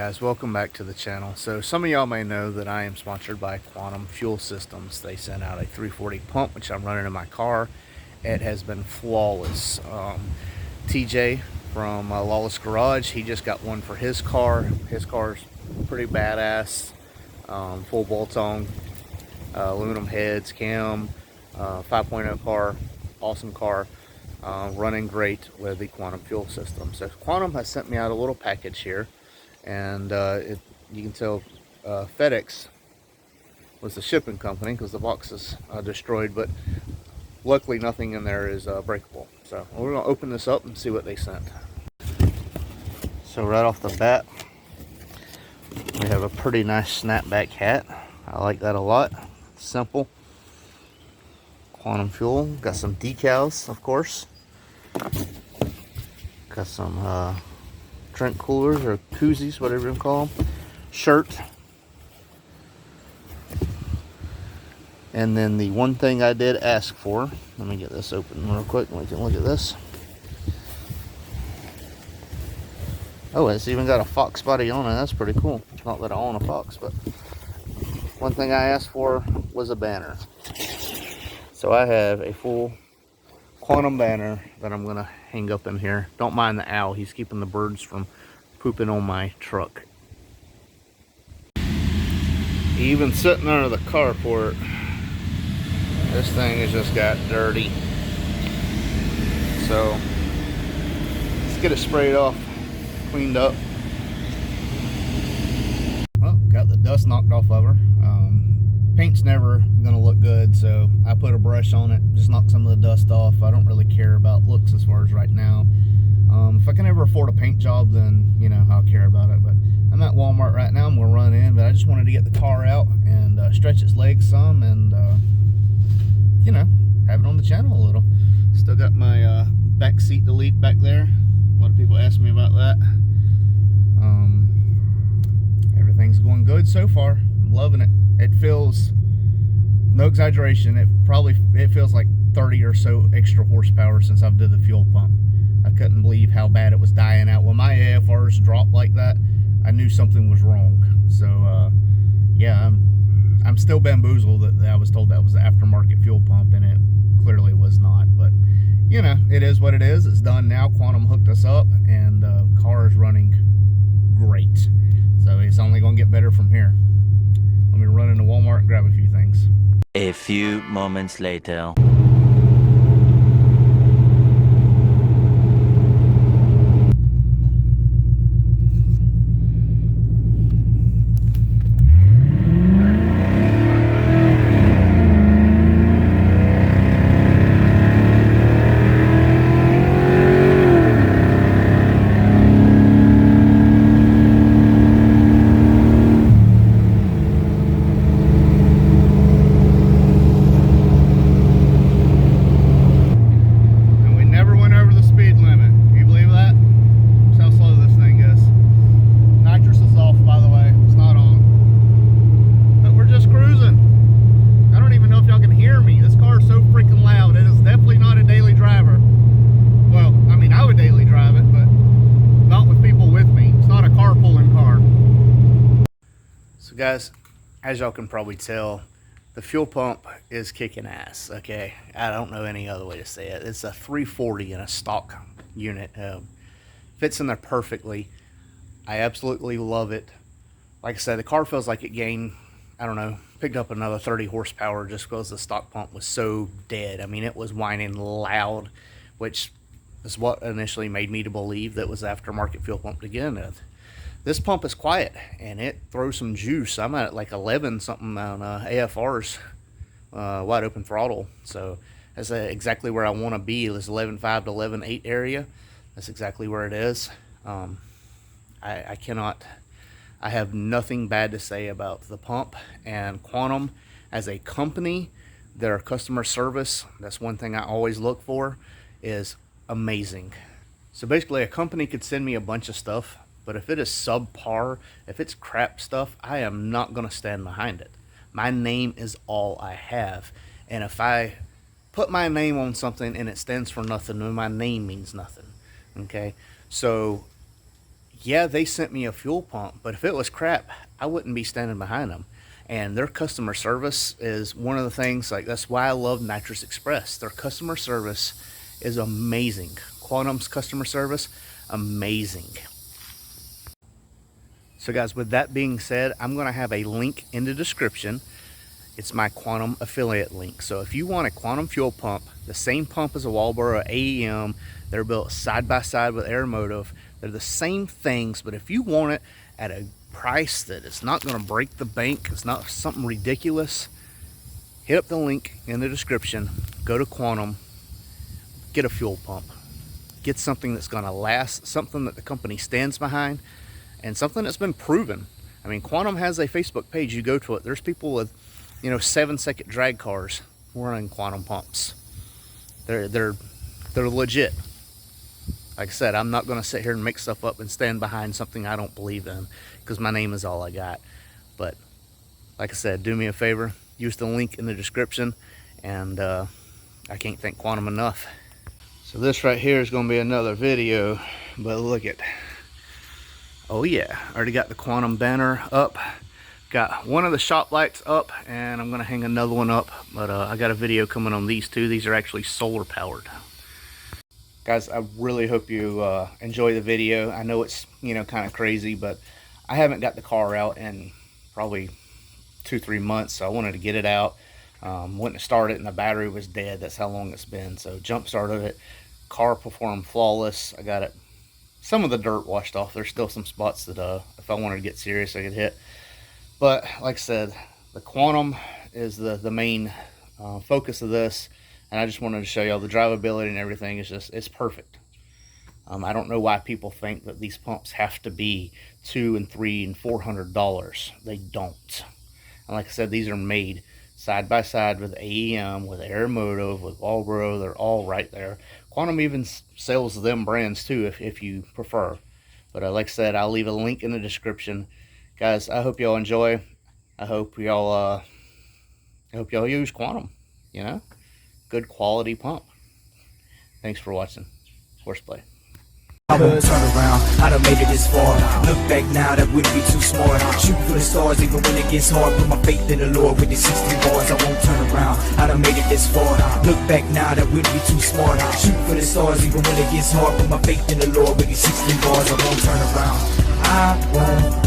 guys, welcome back to the channel. So some of y'all may know that I am sponsored by Quantum Fuel Systems. They sent out a 340 pump which I'm running in my car. It has been flawless. TJ from Lawless Garage, he just got one for his car. His car's pretty badass. Full bolt-on, aluminum heads, cam, 5.0 car, awesome car. Running great with the Quantum Fuel System. So Quantum has sent me out a little package here, and you can tell FedEx was the shipping company because the box is destroyed, but luckily nothing in there is breakable. So we're going to open this up and see what they sent. So right off the bat, we have a pretty nice snapback hat. I like that a lot. Simple. Quantum Fuel. Got some decals, of course. Got some drink coolers or koozies, whatever you call them. Shirt. And then the one thing I did ask for, let me get this open real quick and we can look at this. Oh, it's even got a fox body on it. That's pretty cool. Not that I own a fox, but one thing I asked for was a banner. So I have a full Quantum banner that I'm gonna hang up in here. Don't mind the owl, he's keeping the birds from pooping on my truck. Even sitting under the carport, this thing has just got dirty. So let's get it sprayed off, cleaned up. Well, got the dust knocked off of her. Paint's never gonna look good, so I put a brush on it, just knock some of the dust off. I don't really care about looks as far as right now. If I can ever afford a paint job, then you know I'll care about it. But I'm at Walmart right now. I'm gonna run in, but I just wanted to get the car out and stretch its legs some, and you know, have it on the channel a little. Still got my back seat delete back there. A lot of people ask me about that. Everything's going good so far. I'm loving it. It feels, no exaggeration, it feels like 30 or so extra horsepower since I've did the fuel pump. I couldn't believe how bad it was dying out. When my AFRs dropped like that, I knew something was wrong. So yeah, I'm still bamboozled that I was told that was the aftermarket fuel pump, and it clearly was not. But you know, it is what it is. It's done now. Quantum hooked us up, and the car is running great. So it's only going to get better from here. Let me run into Walmart and grab a few things. A few moments later. Guys, as y'all can probably tell, the fuel pump is kicking ass. Okay, I don't know any other way to say it. It's a 340 in a stock unit. Fits in there perfectly. I absolutely love it. Like I said, the car feels like it gained, I don't know, picked up another 30 horsepower just because the stock pump was so dead. I mean, it was whining loud, which is what initially made me to believe that was aftermarket fuel pump to begin with. This pump is quiet and it throws some juice. I'm at like 11 something on AFRs, wide open throttle. So that's exactly where I want to be. This 11.5 to 11.8 area. That's exactly where it is. I have nothing bad to say about the pump. And Quantum as a company, their customer service, that's one thing I always look for, is amazing. So basically a company could send me a bunch of stuff, but if it is subpar, if it's crap stuff, I am not going to stand behind it. My name is all I have. And if I put my name on something and it stands for nothing, then my name means nothing. Okay? So yeah, they sent me a fuel pump, but if it was crap, I wouldn't be standing behind them. And their customer service is one of the things, like, that's why I love Nitrous Express. Their customer service is amazing. Quantum's customer service, amazing. So guys, with that being said, I'm going to have a link in the description. It's my Quantum affiliate link. So if you want a Quantum fuel pump, the same pump as a Walboro AEM, they're built side by side with Aeromotive. They're the same things, but if you want it at a price that it's not going to break the bank, it's not something ridiculous, hit up the link in the description, go to Quantum, get a fuel pump, get something that's going to last, something that the company stands behind, and something that's been proven. I mean, Quantum has a Facebook page. You go to it, there's people with, you know, 7-second drag cars running Quantum pumps. They're legit. Like I said, I'm not going to sit here and make stuff up and stand behind something I don't believe in, because my name is all I got. But like I said, do me a favor, use the link in the description, and I can't thank Quantum enough. So this right here is going to be another video, but look at, oh yeah, already got the Quantum banner up, got one of the shop lights up, and I'm going to hang another one up, but I got a video coming on these two. These are actually solar powered. Guys, I really hope you enjoy the video. I know it's, you know, kind of crazy, but I haven't got the car out in probably 2-3 months, so I wanted to get it out. Went to start it and the battery was dead. That's how long it's been. So jump started it. Car performed flawless. I got it, some of the dirt washed off. There's still some spots that if I wanted to get serious I could hit. But like I said, the Quantum is the main focus of this. And I just wanted to show y'all the drivability and everything is just, it's perfect. I don't know why people think that these pumps have to be $200 and $300 and $400. They don't. And like I said, these are made side by side with AEM, with Aeromotive, with Walboro. They're all right there. Quantum even sells them brands too, if you prefer. But like I said, I'll leave a link in the description. Guys, I hope y'all enjoy. I hope y'all use Quantum, you know? Good quality pump. Thanks for watching Horseplay. I won't turn around, I done made it this far. Look back now, that wouldn't be too smart. Shoot for the stars even when it gets hard. Put my faith in the Lord with the 16 bars. I won't turn around, I done made it this far. Look back now, that wouldn't be too smart. Shoot for the stars even when it gets hard. Put my faith in the Lord with the 16 bars. I won't turn around, I won't